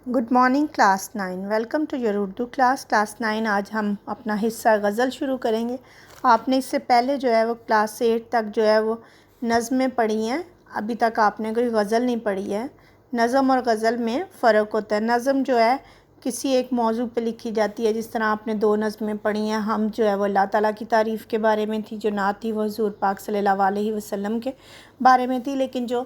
Good morning class 9، welcome to your Urdu class 9۔ آج ہم اپنا حصہ غزل شروع کریں گے۔ آپ نے اس سے پہلے جو ہے وہ کلاس 8 تک جو ہے وہ نظمیں پڑھی ہیں، ابھی تک آپ نے کوئی غزل نہیں پڑھی ہے۔ نظم اور غزل میں فرق ہوتا ہے۔ نظم جو ہے کسی ایک موضوع پہ لکھی جاتی ہے، جس طرح آپ نے 2 نظمیں پڑھی ہیں۔ ہم جو ہے وہ اللہ تعالیٰ کی تعریف کے بارے میں تھی، جو نعت تھی وہ حضور پاک صلی اللہ علیہ وسلم کے بارے میں تھی، لیکن جو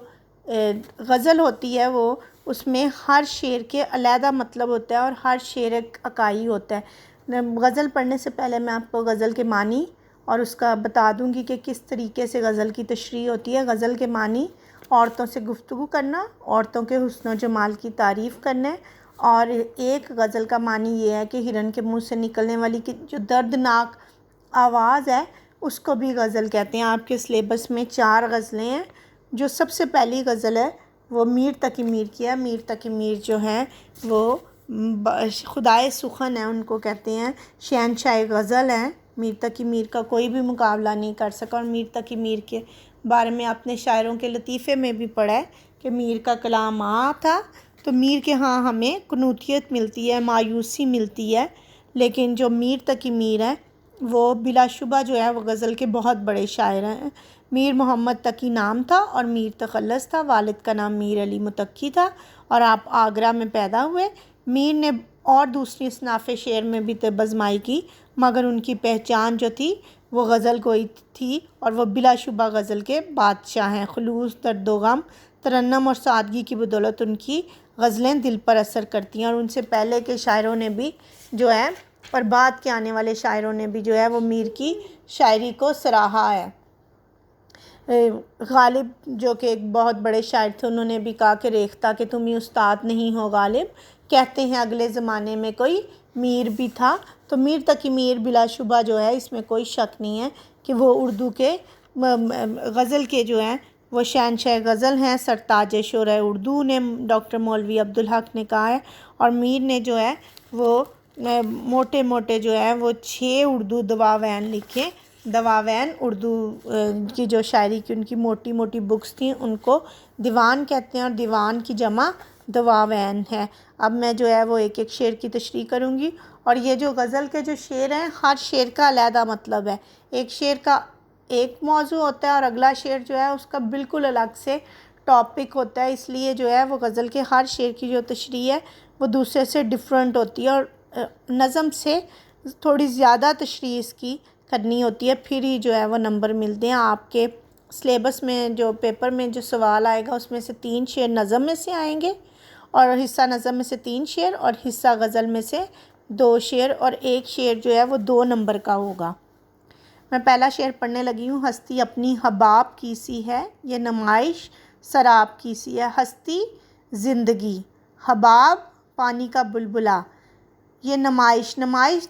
غزل ہوتی ہے وہ اس میں ہر شعر کے علیحدہ مطلب ہوتا ہے اور ہر شعر ایک اکائی ہوتا ہے۔ غزل پڑھنے سے پہلے میں آپ کو غزل کے معنی اور اس کا بتا دوں گی کہ کس طریقے سے غزل کی تشریح ہوتی ہے۔ غزل کے معنی عورتوں سے گفتگو کرنا، عورتوں کے حسن و جمال کی تعریف کرنا، اور ایک غزل کا معنی یہ ہے کہ ہرن کے منہ سے نکلنے والی جو دردناک آواز ہے اس کو بھی غزل کہتے ہیں۔ آپ کے سلیبس میں 4 غزلیں ہیں۔ جو سب سے پہلی غزل ہے وہ میر تقی میر کی ہے۔ میر تقی میر جو ہیں وہ خدائے سخن ہیں، ان کو کہتے ہیں شہنشاہ غزل ہیں۔ میر تقی میر کا کوئی بھی مقابلہ نہیں کر سکا، اور میر تقی میر کے بارے میں آپ نے شاعروں کے لطیفے میں بھی پڑھا ہے کہ میر کا کلام تھا تو میر کے ہاں ہمیں قنوتیت ملتی ہے، مایوسی ملتی ہے، لیکن جو میر تقی میر ہے وہ بلا شبہ جو ہے وہ غزل کے بہت بڑے شاعر ہیں۔ میر محمد تقی نام تھا اور میر تخلص تھا۔ والد کا نام میر علی متقی تھا اور آپ آگرہ میں پیدا ہوئے۔ میر نے اور دوسری اصناف شعر میں بھی بزمائی کی، مگر ان کی پہچان جو تھی وہ غزل گوئی تھی، اور وہ بلا شبہ غزل کے بادشاہ ہیں۔ خلوص، درد و غم، ترنم اور سادگی کی بدولت ان کی غزلیں دل پر اثر کرتی ہیں، اور ان سے پہلے کے شاعروں نے بھی جو ہے اور بعد کے آنے والے شاعروں نے بھی جو ہے وہ میر کی شاعری کو سراہا ہے۔ غالب جو کہ ایک بہت بڑے شاعر تھے، انہوں نے بھی کہا کہ ریختہ کہ تم ہی استاد نہیں ہو غالب، کہتے ہیں اگلے زمانے میں کوئی میر بھی تھا۔ تو میر تقی میر بلا شبہ جو ہے اس میں کوئی شک نہیں ہے کہ وہ اردو کے غزل کے جو ہیں وہ شہنشاہ غزل ہیں، سرتاج شعراء اردو نے ڈاکٹر مولوی عبدالحق نے کہا ہے۔ اور میر نے جو ہے وہ موٹے موٹے جو ہے وہ 6 اردو دواوین لکھے۔ دواوین اردو کی جو شاعری کی ان کی موٹی موٹی بکس تھیں، ان کو دیوان کہتے ہیں، اور دیوان کی جمع دواوین ہے۔ اب میں جو ہے وہ ایک ایک شعر کی تشریح کروں گی، اور یہ جو غزل کے جو شعر ہیں ہر شعر کا علیحدہ مطلب ہے۔ ایک شعر کا ایک موضوع ہوتا ہے اور اگلا شعر جو ہے اس کا بالکل الگ سے ٹاپک ہوتا ہے، اس لیے جو ہے وہ غزل کے ہر شعر کی جو تشریح ہے وہ دوسرے سے ڈیفرنٹ ہوتی ہے، اور نظم سے تھوڑی زیادہ تشریح اس کی کرنی ہوتی ہے، پھر ہی جو ہے وہ نمبر ملتے ہیں۔ آپ کے سلیبس میں جو پیپر میں جو سوال آئے گا اس میں سے 3 شعر نظم میں سے آئیں گے، اور حصہ نظم میں سے 3 شعر اور حصہ غزل میں سے 2 شعر، اور ایک شعر جو ہے وہ 2 نمبر کا ہوگا۔ میں پہلا شعر پڑھنے لگی ہوں۔ ہستی اپنی حباب کی سی ہے، یہ نمائش سراب کی سی ہے۔ ہستی زندگی، حباب پانی کا بلبلا، یہ نمائش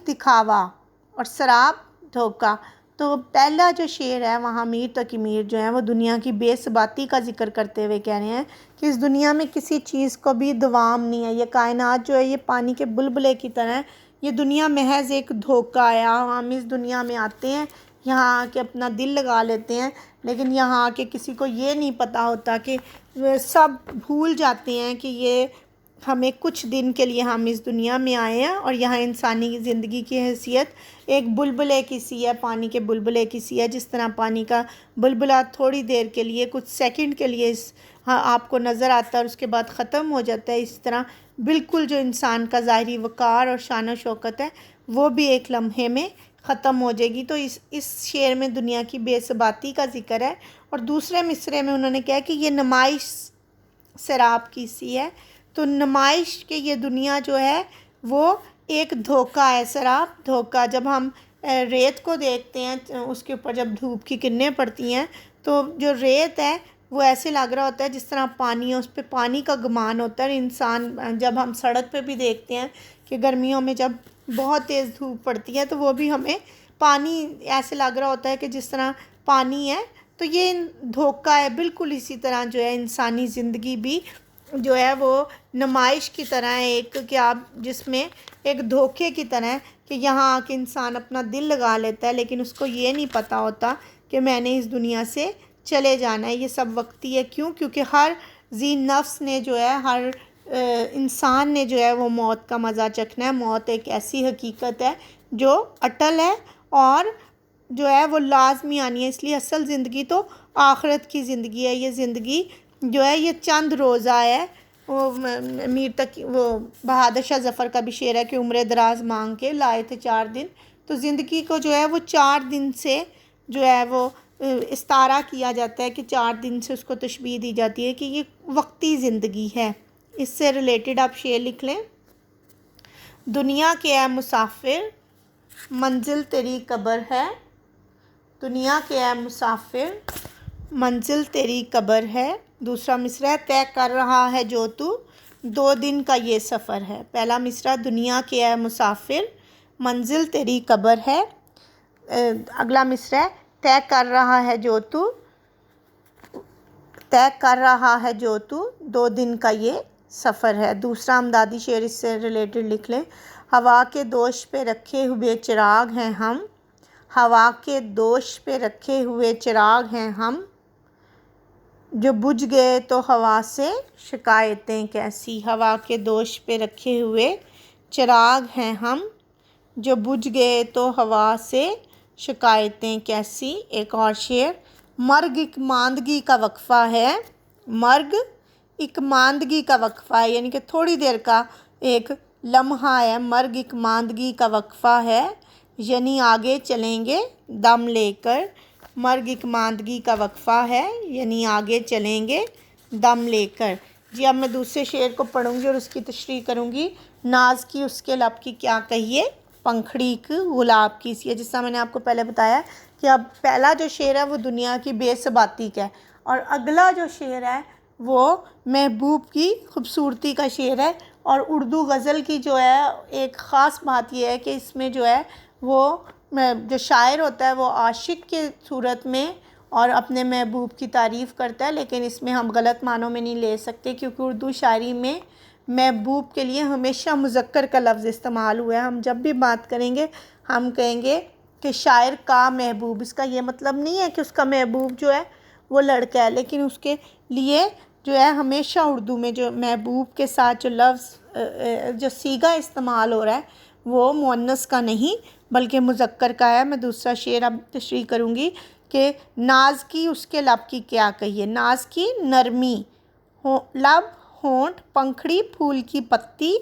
دکھاوا، اور سراب دھوکا۔ تو پہلا جو شعر ہے وہاں میر تقی میر جو ہیں وہ دنیا کی بے ثباتی کا ذکر کرتے ہوئے کہہ رہے ہیں کہ اس دنیا میں کسی چیز کو بھی دوام نہیں ہے، یہ کائنات جو ہے یہ پانی کے بلبلے کی طرح ہے، یہ دنیا محض ایک دھوکا ہے۔ ہم اس دنیا میں آتے ہیں، یہاں آ کے اپنا دل لگا لیتے ہیں، لیکن یہاں آ کے کسی کو یہ نہیں پتہ ہوتا کہ سب بھول جاتے ہیں کہ یہ ہمیں کچھ دن کے لیے ہم اس دنیا میں آئے ہیں، اور یہاں انسانی زندگی کی حیثیت ایک بلبلے کی سی ہے، پانی کے بلبلے کی سی ہے۔ جس طرح پانی کا بلبلا تھوڑی دیر کے لیے، کچھ سیکنڈ کے لیے آپ کو نظر آتا ہے اور اس کے بعد ختم ہو جاتا ہے، اس طرح بالکل جو انسان کا ظاہری وقار اور شان و شوکت ہے وہ بھی ایک لمحے میں ختم ہو جائے گی۔ تو اس شعر میں دنیا کی بے ثباتی کا ذکر ہے، اور دوسرے مصرعے میں انہوں نے کہا کہ یہ نمائش سراب کی سی ہے۔ تو نمائش کے یہ دنیا جو ہے وہ ایک دھوکا ہے، سراب دھوکا۔ جب ہم ریت کو دیکھتے ہیں، اس کے اوپر جب دھوپ کی کرنیں پڑتی ہیں تو جو ریت ہے وہ ایسے لگ رہا ہوتا ہے جس طرح پانی ہے، اس پہ پانی کا گمان ہوتا ہے۔ انسان جب ہم سڑک پہ بھی دیکھتے ہیں کہ گرمیوں میں جب بہت تیز دھوپ پڑتی ہے تو وہ بھی ہمیں پانی ایسے لگ رہا ہوتا ہے کہ جس طرح پانی ہے، تو یہ دھوکا ہے۔ بالکل اسی طرح جو ہے انسانی زندگی بھی جو ہے وہ نمائش کی طرح ہے، ایک کہ آپ جس میں ایک دھوکے کی طرح ہے کہ یہاں آ کے انسان اپنا دل لگا لیتا ہے، لیکن اس کو یہ نہیں پتہ ہوتا کہ میں نے اس دنیا سے چلے جانا ہے، یہ سب وقتی ہے۔ کیونکہ ہر ذی نفس نے جو ہے، ہر انسان نے جو ہے وہ موت کا مزہ چکھنا ہے۔ موت ایک ایسی حقیقت ہے جو اٹل ہے اور جو ہے وہ لازمی آنی ہے، اس لیے اصل زندگی تو آخرت کی زندگی ہے۔ یہ زندگی جو ہے یہ چند روزہ ہے۔ وہ وہ بہادر شاہ ظفر کا بھی شعر ہے کہ عمر دراز مانگ کے لائے تھے 4 دن، تو زندگی کو جو ہے وہ 4 دن سے جو ہے وہ استعارہ کیا جاتا ہے کہ 4 دن سے اس کو تشبیہ دی جاتی ہے کہ یہ وقتی زندگی ہے۔ اس سے ریلیٹڈ آپ شعر لکھ لیں۔ دنیا کے اے مسافر منزل تیری قبر ہے، دنیا کے اے مسافر منزل تیری قبر ہے۔ دوسرا مصرع ہے طے کر رہا ہے جو تو 2 دن کا یہ سفر ہے۔ پہلا مصرع دنیا کے اے مسافر منزل تیری قبر ہے، اگلا مصرع ہے طے کر رہا ہے جو تو، طے کر رہا ہے جو تو 2 دن کا یہ سفر ہے۔ دوسرا امدادی شعر اس سے ریلیٹڈ لکھ لیں۔ ہوا کے دوش پہ رکھے ہوئے چراغ ہیں ہم، ہوا کے دوش پہ رکھے ہوئے چراغ ہیں ہم، جو بجھ گئے تو ہوا سے شکایتیں کیسی۔ ہوا کے دوش پہ رکھے ہوئے چراغ ہیں ہم، جو بجھ گئے تو ہوا سے شکایتیں کیسی۔ ایک اور شعر۔ مرگ ایک ماندگی کا وقفہ ہے، مرگ ایک ماندگی کا وقفہ ہے، یعنی کہ تھوڑی دیر کا ایک لمحہ ہے۔ مرگ ایک ماندگی کا وقفہ ہے، یعنی آگے چلیں گے دم لے کر۔ مرگ ایک ماندگی کا وقفہ ہے، یعنی آگے چلیں گے دم لے کر۔ جی اب میں دوسرے شعر کو پڑھوں گی اور اس کی تشریح کروں گی۔ ناز کی اس کے لب کی کیا کہیے، پنکھڑی کی گلاب کی سی ہے۔ جس طرح میں نے آپ کو پہلے بتایا کہ اب پہلا جو شعر ہے وہ دنیا کی بے ثباتی کا ہے، اور اگلا جو شعر ہے وہ محبوب کی خوبصورتی کا شعر ہے۔ اور اردو غزل کی جو ہے ایک خاص بات یہ ہے کہ اس میں جو ہے وہ جو شاعر ہوتا ہے وہ عاشق کے صورت میں اور اپنے محبوب کی تعریف کرتا ہے، لیکن اس میں ہم غلط معنوں میں نہیں لے سکتے، کیونکہ اردو شاعری میں محبوب کے لیے ہمیشہ مذکر کا لفظ استعمال ہوا ہے۔ ہم جب بھی بات کریں گے ہم کہیں گے کہ شاعر کا محبوب، اس کا یہ مطلب نہیں ہے کہ اس کا محبوب جو ہے وہ لڑکا ہے، لیکن اس کے لیے جو ہے ہمیشہ اردو میں جو محبوب کے ساتھ جو لفظ جو صیغہ استعمال ہو رہا ہے وہ مؤنث کا نہیں بلکہ مذکر کا ہے۔ میں دوسرا شعر اب تشریح کروں گی کہ ناز کی اس کے لب کی کیا کہیے۔ ناز کی نرمی، لب ہونٹ پنکھڑی پھول کی پتی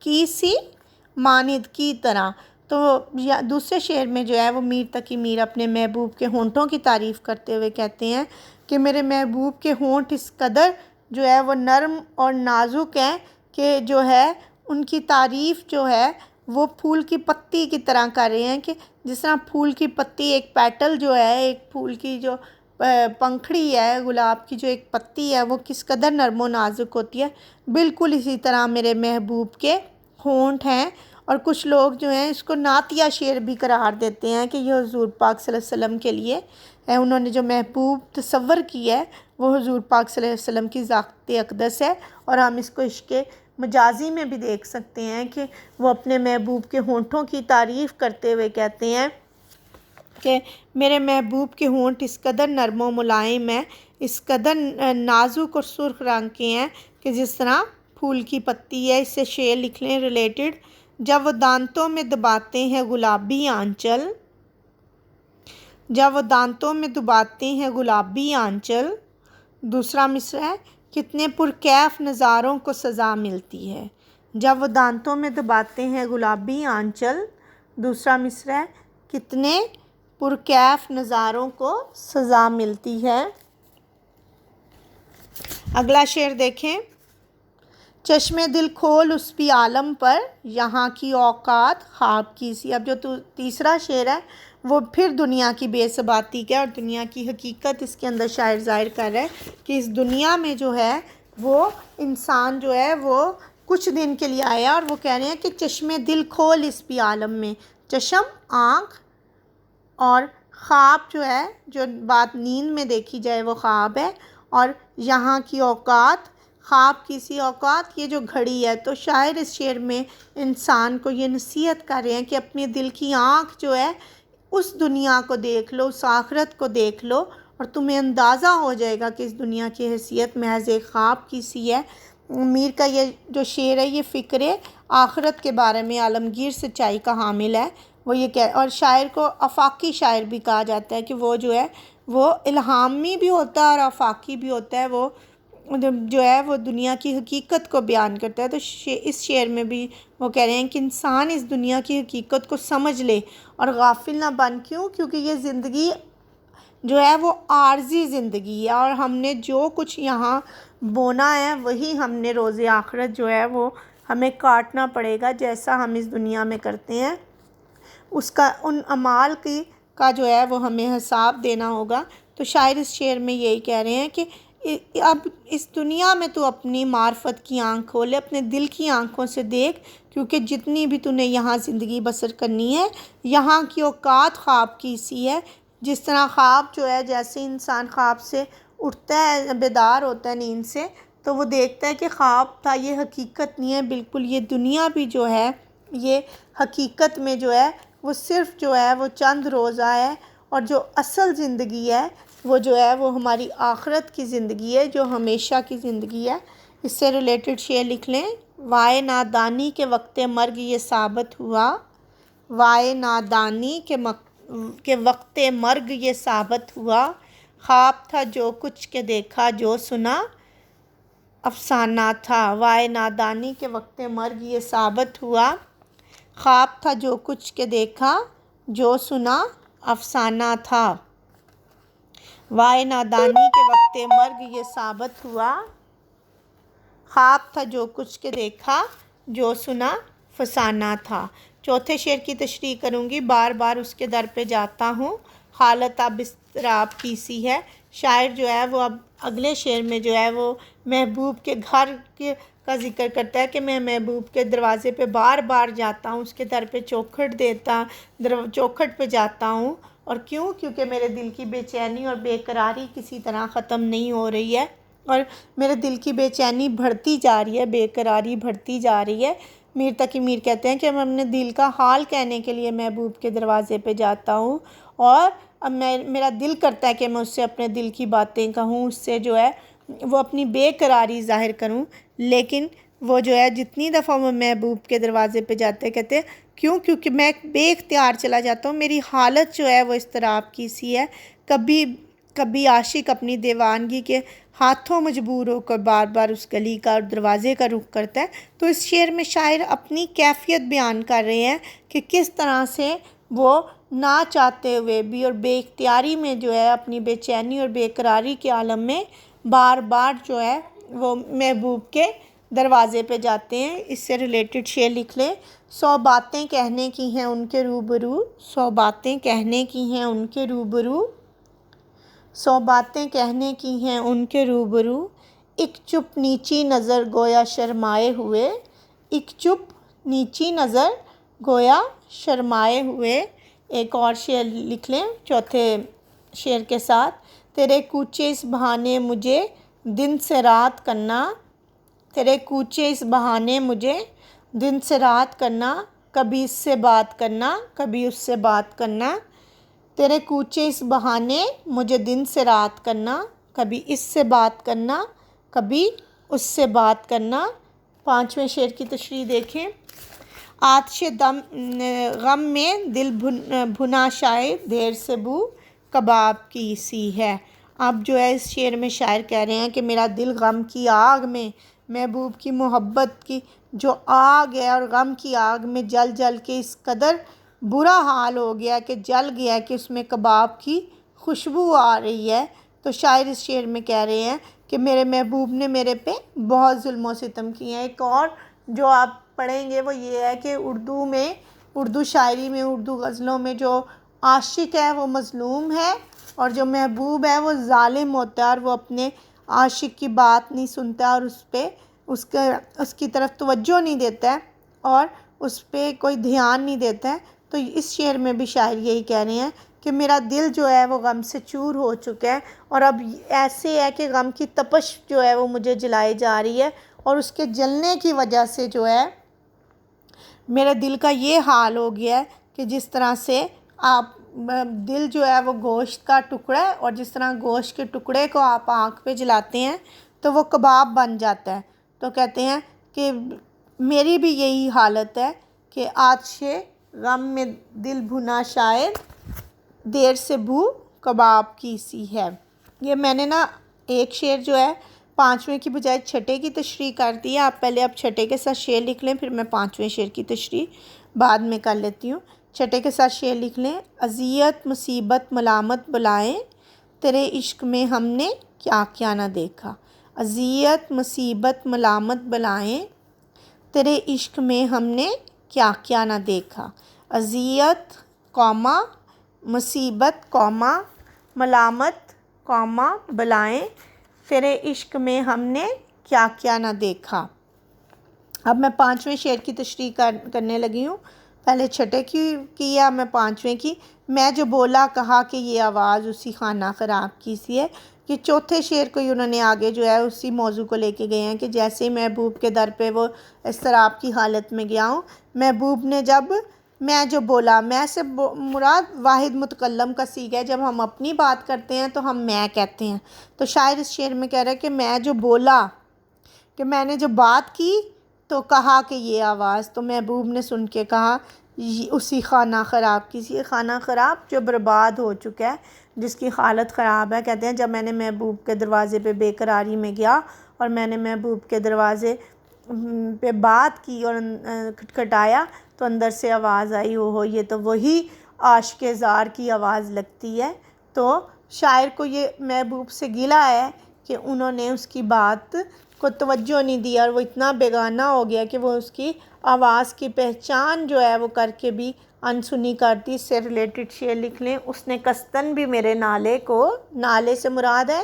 کی سی ماند کی طرح۔ تو دوسرے شعر میں جو ہے وہ میر تقی میر اپنے محبوب کے ہونٹوں کی تعریف کرتے ہوئے کہتے ہیں کہ میرے محبوب کے ہونٹ اس قدر جو ہے وہ نرم اور نازک ہیں کہ جو ہے ان کی تعریف جو ہے وہ پھول کی پتی کی طرح کر رہے ہیں، کہ جس طرح پھول کی پتی ایک پیٹل جو ہے، ایک پھول کی جو پنکھڑی ہے گلاب کی جو ایک پتی ہے وہ کس قدر نرم و نازک ہوتی ہے، بالکل اسی طرح میرے محبوب کے ہونٹ ہیں۔ اور کچھ لوگ جو ہیں اس کو نعتیہ شعر بھی قرار دیتے ہیں کہ یہ حضور پاک صلی اللہ علیہ وسلم کے لیے ہے، انہوں نے جو محبوب تصور کی ہے وہ حضور پاک صلی اللہ علیہ وسلم کی ذات اقدس ہے، اور ہم اس کو عشق مجازی میں بھی دیکھ سکتے ہیں کہ وہ اپنے محبوب کے ہونٹوں کی تعریف کرتے ہوئے کہتے ہیں کہ میرے محبوب کے ہونٹ اس قدر نرم و ملائم ہیں، اس قدر نازک اور سرخ رنگ کے ہیں کہ جس طرح پھول کی پتی ہے۔ اس سے شعر لکھ لیں ریلیٹڈ۔ جب وہ دانتوں میں دباتے ہیں گلابی آنچل، جب وہ دانتوں میں دباتے ہیں گلابی آنچل۔ دوسرا مصرع ہے کتنے پرکیف نظاروں کو سزا ملتی ہے۔ جب وہ دانتوں میں دباتے ہیں گلابی آنچل، دوسرا مصرع ہے کتنے پرکیف نظاروں کو سزا ملتی ہے۔ اگلا شعر دیکھیں۔ چشم دل کھول اس بھی عالم پر، یہاں کی اوقات خواب کی سی۔ اب جو تیسرا شعر ہے وہ پھر دنیا کی بے ثباتی کا اور دنیا کی حقیقت اس کے اندر شاعر ظاہر کر رہا ہے کہ اس دنیا میں جو ہے وہ انسان جو ہے وہ کچھ دن کے لیے آیا، اور وہ کہہ رہے ہیں کہ چشم دل کھول اس بھی عالم میں۔ چشم آنکھ اور خواب جو ہے، جو بات نیند میں دیکھی جائے وہ خواب ہے، اور یہاں کی اوقات خواب کی سی اوقات، یہ جو گھڑی ہے۔ تو شاعر اس شعر میں انسان کو یہ نصیحت کر رہے ہیں کہ اپنے دل کی آنکھ جو ہے اس دنیا کو دیکھ لو، اس آخرت کو دیکھ لو، اور تمہیں اندازہ ہو جائے گا کہ اس دنیا کی حیثیت محض ایک خواب کی سی ہے۔ میر کا یہ جو شعر ہے یہ فکر آخرت کے بارے میں عالمگیر سچائی کا حامل ہے۔ وہ یہ اور شاعر کو آفاقی شاعر بھی کہا جاتا ہے کہ وہ جو ہے وہ الہامی بھی ہوتا ہے اور آفاقی بھی ہوتا ہے۔ وہ جو ہے وہ دنیا کی حقیقت کو بیان کرتا ہے۔ تو اس شعر میں بھی وہ کہہ رہے ہیں کہ انسان اس دنیا کی حقیقت کو سمجھ لے اور غافل نہ بن، کیونکہ یہ زندگی جو ہے وہ عارضی زندگی ہے، اور ہم نے جو کچھ یہاں بونا ہے وہی ہم نے روز آخرت جو ہے وہ ہمیں کاٹنا پڑے گا۔ جیسا ہم اس دنیا میں کرتے ہیں اس کا، ان اعمال کا جو ہے وہ ہمیں حساب دینا ہوگا۔ تو شاعر اس شعر میں یہی کہہ رہے ہیں کہ اب اس دنیا میں تو اپنی معرفت کی آنکھ کھولے، اپنے دل کی آنکھوں سے دیکھ، کیونکہ جتنی بھی تو نے یہاں زندگی بسر کرنی ہے، یہاں کی اوقات خواب کی سی ہے۔ جس طرح خواب جو ہے، جیسے انسان خواب سے اٹھتا ہے، بیدار ہوتا ہے نیند سے، تو وہ دیکھتا ہے کہ خواب تھا، یہ حقیقت نہیں ہے بالکل۔ یہ دنیا بھی جو ہے یہ حقیقت میں جو ہے وہ صرف جو ہے وہ چند روزہ ہے، اور جو اصل زندگی ہے وہ جو ہے وہ ہماری آخرت کی زندگی ہے، جو ہمیشہ کی زندگی ہے۔ اس سے ریلیٹڈ شعر لکھ لیں۔ وائے نادانی کے وقت مرگ یہ ثابت ہوا، وائے نادانی کے وقت مرگ یہ ثابت ہوا، خواب تھا جو کچھ کے دیکھا جو سنا افسانہ تھا۔ وائے نادانی کے وقت مرگ یہ ثابت ہوا، خواب تھا جو کچھ کے دیکھا جو سنا افسانہ تھا۔ وائے نادانی کے وقت مرگ یہ ثابت ہوا، خواب تھا جو کچھ کے دیکھا جو سنا فسانہ تھا۔ چوتھے شعر کی تشریح کروں گی۔ بار بار اس کے در پہ جاتا ہوں، حالت اب اضطراب کی سی ہے۔ شاعر جو ہے وہ اب اگلے شعر میں جو ہے وہ محبوب کے گھر کا ذکر کرتا ہے کہ میں محبوب کے دروازے پہ بار بار جاتا ہوں، اس کے در پہ چوکھٹ پہ جاتا ہوں، اور کیونکہ میرے دل کی بے چینی اور بے قراری کسی طرح ختم نہیں ہو رہی ہے، اور میرے دل کی بے چینی بڑھتی جا رہی ہے، بے قراری بڑھتی جا رہی ہے۔ میر تقی میر کہتے ہیں کہ میں اپنے دل کا حال کہنے کے لیے محبوب کے دروازے پہ جاتا ہوں، اور اب میرا دل کرتا ہے کہ میں اس سے اپنے دل کی باتیں کہوں، اس سے جو ہے وہ اپنی بے قراری ظاہر کروں، لیکن وہ جو ہے جتنی دفعہ وہ محبوب کے دروازے پہ جاتے کہتے ہیں کیونکہ میں بے اختیار چلا جاتا ہوں، میری حالت جو ہے وہ اضطراب کی سی ہے۔ کبھی عاشق اپنی دیوانگی کے ہاتھوں مجبور ہو کر بار بار اس گلی کا اور دروازے کا رخ کرتا ہے۔ تو اس شعر میں شاعر اپنی کیفیت بیان کر رہے ہیں کہ کس طرح سے وہ نہ چاہتے ہوئے بھی اور بے اختیاری میں جو ہے اپنی بے چینی اور بے قراری کے عالم میں بار بار جو ہے وہ محبوب کے دروازے پہ جاتے ہیں۔ اس سے ریلیٹڈ شعر لکھ لیں۔ 100 باتیں کہنے کی ہیں ان کے روبرو، 100 باتیں کہنے کی ہیں ان کے روبرو، 100 باتیں کہنے کی ہیں ان کے روبرو، ایک چپ نیچی نظر گویا شرمائے ہوئے، ایک چپ نیچی نظر گویا شرمائے ہوئے۔ ایک اور شعر لکھ لیں چوتھے شعر کے ساتھ۔ تیرے کوچے اس بہانے مجھے دن سے رات کرنا، تیرے کوچے اس بہانے مجھے دن سے رات کرنا، کبھی اس سے بات کرنا کبھی اس سے بات کرنا، تیرے کوچے اس بہانے مجھے دن سے رات کرنا، کبھی اس سے بات کرنا کبھی اس سے بات کرنا۔ پانچویں شعر کی تشریح دیکھیں۔ آتش غم میں دل بھنا شاید دیر سے بو کباب کی سی ہے۔ اب جو ہے اس شعر میں شاعر کہہ رہے ہیں کہ میرا دل غم کی آگ میں، محبوب کی محبت کی جو آگ ہے اور غم کی آگ میں جل جل کے اس قدر برا حال ہو گیا کہ جل گیا کہ اس میں کباب کی خوشبو آ رہی ہے۔ تو شاعر اس شعر میں کہہ رہے ہیں کہ میرے محبوب نے میرے پہ بہت ظلم و ستم کیے ہیں۔ ایک اور جو آپ پڑھیں گے وہ یہ ہے کہ اردو شاعری میں، اردو غزلوں میں جو عاشق ہے وہ مظلوم ہے، اور جو محبوب ہے وہ ظالم ہوتا ہے، اور وہ اپنے عاشق کی بات نہیں سنتا اور اس کی طرف توجہ نہیں دیتا ہے اور اس پہ کوئی دھیان نہیں دیتا ہے۔ تو اس شعر میں بھی شاعر یہی کہہ رہے ہیں کہ میرا دل جو ہے وہ غم سے چور ہو چکا ہے، اور اب ایسے ہے کہ غم کی تپش جو ہے وہ مجھے جلائی جا رہی ہے، اور اس کے جلنے کی وجہ سے جو ہے میرے دل کا یہ حال ہو گیا ہے کہ جس طرح سے دل جو ہے وہ گوشت کا ٹکڑا ہے، اور جس طرح گوشت کے ٹکڑے کو آپ آنکھ پہ جلاتے ہیں تو وہ کباب بن جاتا ہے۔ تو کہتے ہیں کہ میری بھی یہی حالت ہے کہ آتش غم میں دل بھنا شاید دیر سے بو کباب کی سی ہے۔ یہ میں نے نا ایک شعر جو ہے 5ویں کی بجائے چھٹے کی تشریح کر دی ہے۔ آپ پہلے اب چھٹے کے ساتھ شعر لکھ لیں، پھر میں 5ویں شعر کی تشریح بعد میں کر لیتی ہوں۔ چھٹے کے ساتھ شعر لکھ لیں۔ اذیت مصیبت ملامت بلائیں، تیرے عشق میں ہم نے کیا کیا نہ دیکھا۔ اذیت مصیبت ملامت بلائیں، تیرے عشق میں ہم نے کیا کیا نہ دیکھا۔ اذیت قوما مصیبت قوما ملامت قوما بلائیں، تیرے عشق میں ہم نے کیا کیا نہ دیکھا۔ اب میں 5ویں شعر کی تشریح کرنے لگی ہوں۔ پہلے چھٹے کی ہے، میں 5ویں کی۔ میں جو بولا کہا کہ یہ آواز اسی خانہ خراب کی سی ہے۔ یہ چوتھے شعر کو انہوں نے آگے جو ہے اسی موضوع کو لے کے گئے ہیں کہ جیسے ہی محبوب کے در پہ وہ اضطراب کی حالت میں گیا ہوں، محبوب نے جب میں جو بولا، میں سے مراد واحد متکلم کا صیغہ ہے۔ جب ہم اپنی بات کرتے ہیں تو ہم میں کہتے ہیں، تو شاعر اس شعر میں کہہ رہا ہے کہ میں جو بولا، کہ میں نے جو بات کی تو کہا کہ یہ آواز، تو محبوب نے سن کے کہا اسی خانہ خراب کی سی۔ خانہ خراب جو برباد ہو چکا ہے، جس کی حالت خراب ہے۔ کہتے ہیں جب میں نے محبوب کے دروازے پہ بے قراری میں گیا اور میں نے محبوب کے دروازے پہ بات کی اور کھٹکھٹایا تو اندر سے آواز آئی، ہو یہ تو وہی عاشق زار کی آواز لگتی ہے۔ تو شاعر کو یہ محبوب سے گلہ ہے کہ انہوں نے اس کی بات کو توجہ نہیں دی اور وہ اتنا بیگانہ ہو گیا کہ وہ اس کی آواز کی پہچان جو ہے وہ کر کے بھی انسنی کرتی۔ اس سے ریلیٹڈ شعر لکھ لیں۔ اس نے قصداً بھی میرے نالے کو، نالے سے مراد ہے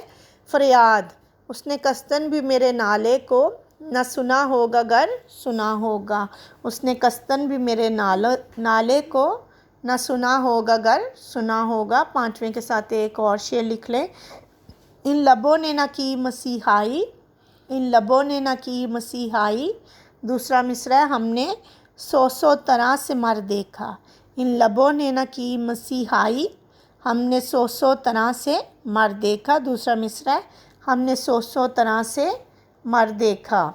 فریاد، اس نے قصداً بھی میرے نالے کو نہ سنا ہوگا گر سنا ہوگا۔ اس نے قصداً بھی میرے نالے کو نہ سنا ہوگا گر سنا ہوگا۔ 5ویں کے ساتھ ایک اور شعر لکھ لیں۔ ان لبوں نے نہ کی مسیحائی، ان لبوں نے نہ کی مسیحائی، دوسرا مصرع ہے ہم نے سو طرح سے مر دیکھا۔ ان لبوں نے نہ کی مسیحائی، ہم نے سو طرح سے مر دیکھا، دوسرا مصرع ہے ہم نے سو طرح سے مر دیکھا۔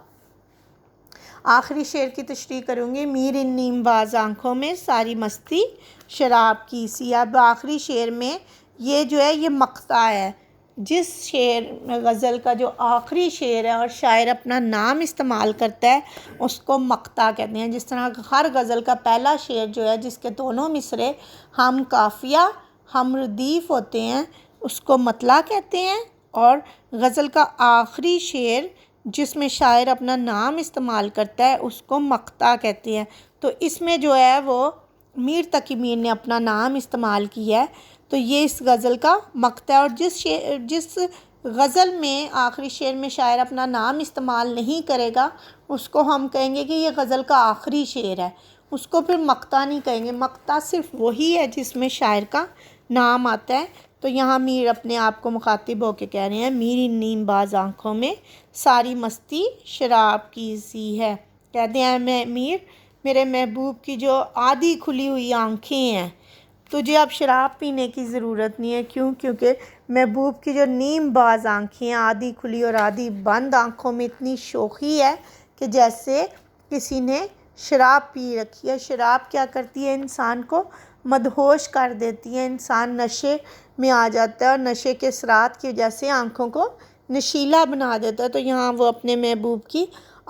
آخری شعر کی تشریح کروں گی۔ میر ان نیم باز آنکھوں میں ساری مستی شراب کی سی۔ اب آخری شعر میں یہ جو ہے یہ مقطع ہے۔ جس شعر میں غزل کا جو آخری شعر ہے اور شاعر اپنا نام استعمال کرتا ہے اس کو مقطع کہتے ہیں۔ جس طرح ہر غزل کا پہلا شعر جو ہے جس کے دونوں مصرے ہم قافیہ ہم ردیف ہوتے ہیں اس کو مطلع کہتے ہیں، اور غزل کا آخری شعر جس میں شاعر اپنا نام استعمال کرتا ہے اس کو مقطع کہتے ہیں۔ تو اس میں جو ہے وہ میر تقی میر نے اپنا نام استعمال کیا ہے، تو یہ اس غزل کا مقطع ہے۔ اور جس غزل میں آخری شعر میں شاعر اپنا نام استعمال نہیں کرے گا اس کو ہم کہیں گے کہ یہ غزل کا آخری شعر ہے، اس کو پھر مقطع نہیں کہیں گے۔ مقطع صرف وہی ہے جس میں شاعر کا نام آتا ہے۔ تو یہاں میر اپنے آپ کو مخاطب ہو کے کہہ رہے ہیں میر ان نیم باز آنکھوں میں ساری مستی شراب کی سی ہے۔ کہتے ہیں میں میر، میرے محبوب کی جو آدھی کھلی ہوئی آنکھیں ہیں، تجھے اب شراب پینے کی ضرورت نہیں ہے۔ کیوں؟ کیونکہ محبوب کی جو نیم باز آنکھیں ہیں، آدھی کھلی اور آدھی بند آنکھوں میں اتنی شوخی ہے کہ جیسے کسی نے شراب پی رکھی ہے۔ شراب کیا کرتی ہے؟ انسان کو مدہوش کر دیتی ہے، انسان نشے میں آ جاتا ہے اور نشے کے اثرات کی وجہ سے آنکھوں کو نشیلا بنا دیتا ہے۔ تو یہاں وہ اپنے محبوب کی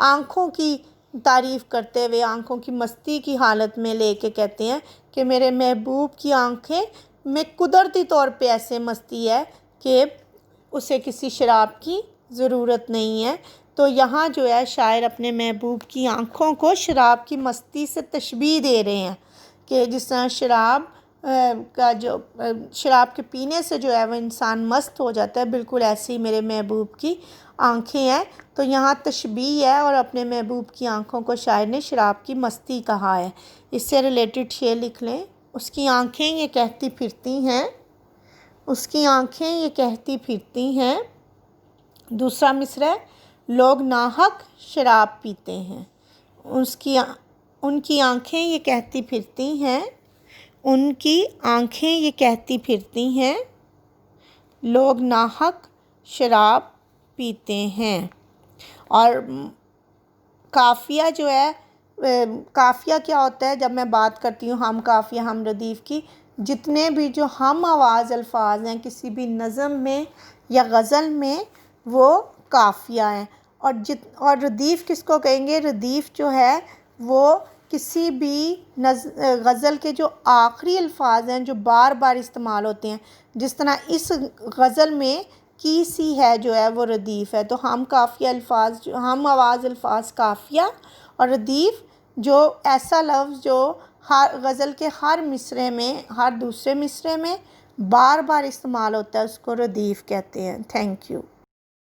آنکھوں کی تعریف کرتے ہوئے آنکھوں کی مستی کی حالت میں لے کے کہتے ہیں کہ میرے محبوب کی آنکھیں میں قدرتی طور پہ ایسے مستی ہے کہ اسے کسی شراب کی ضرورت نہیں ہے۔ تو یہاں جو ہے شاعر اپنے محبوب کی آنکھوں کو شراب کی مستی سے تشبیہ دے رہے ہیں کہ جس طرح شراب کے پینے سے جو ہے وہ انسان مست ہو جاتا ہے، بالکل ایسے ہی میرے محبوب کی آنکھیں ہیں۔ تو یہاں تشبیہ ہے اور اپنے محبوب کی آنکھوں کو شاعر نے شراب کی مستی کہا ہے۔ اس سے ریلیٹڈ شعر لکھ لیں۔ اس کی آنکھیں یہ کہتی پھرتی ہیں، اس کی آنکھیں یہ کہتی پھرتی ہیں، دوسرا مصرع ہے لوگ ناحق شراب پیتے ہیں۔ ان کی آنکھیں یہ کہتی پھرتی ہیں، ان کی آنکھیں یہ کہتی پھرتی ہیں، لوگ ناحق شراب پیتے ہیں۔ اور قافیہ جو ہے، قافیہ کیا ہوتا ہے؟ جب میں بات کرتی ہوں ہم قافیہ ہم ردیف کی، جتنے بھی جو ہم آواز الفاظ ہیں کسی بھی نظم میں یا غزل میں، وہ قافیہ ہیں۔ اور ردیف کس کو کہیں گے؟ ردیف جو ہے وہ کسی بھی غزل کے جو آخری الفاظ ہیں جو بار بار استعمال ہوتے ہیں، جس طرح اس غزل میں کی سی ہے جو ہے وہ ردیف ہے۔ تو ہم قافیہ الفاظ، ہم آواز الفاظ قافیہ، اور ردیف جو ایسا لفظ جو ہر غزل کے ہر مصرعے میں، ہر دوسرے مصرعے میں بار بار استعمال ہوتا ہے، اس کو ردیف کہتے ہیں۔ Thank you.